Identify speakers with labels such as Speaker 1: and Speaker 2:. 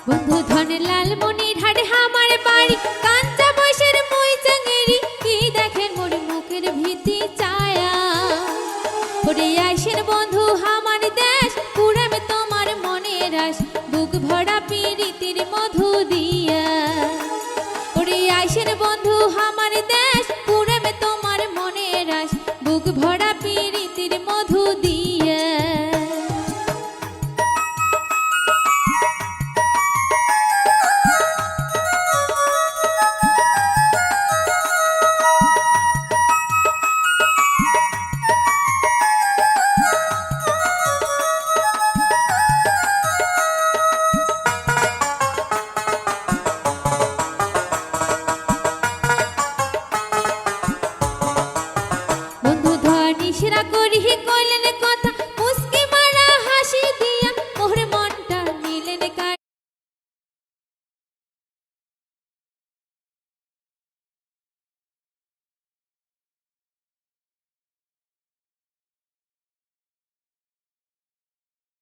Speaker 1: বন্ধু ধন লাল মনির হাট আমার বাড়ি কাঞ্চা বয়সের মই চাঙ্গেরি কি দেখেন মোর মুখের ভীতি ছায়া ওরে আইসেন বন্ধু আমার দেশ পুরাবে তোমার মনের আশ বুক ভরা প্রীতির মধু দিয়ে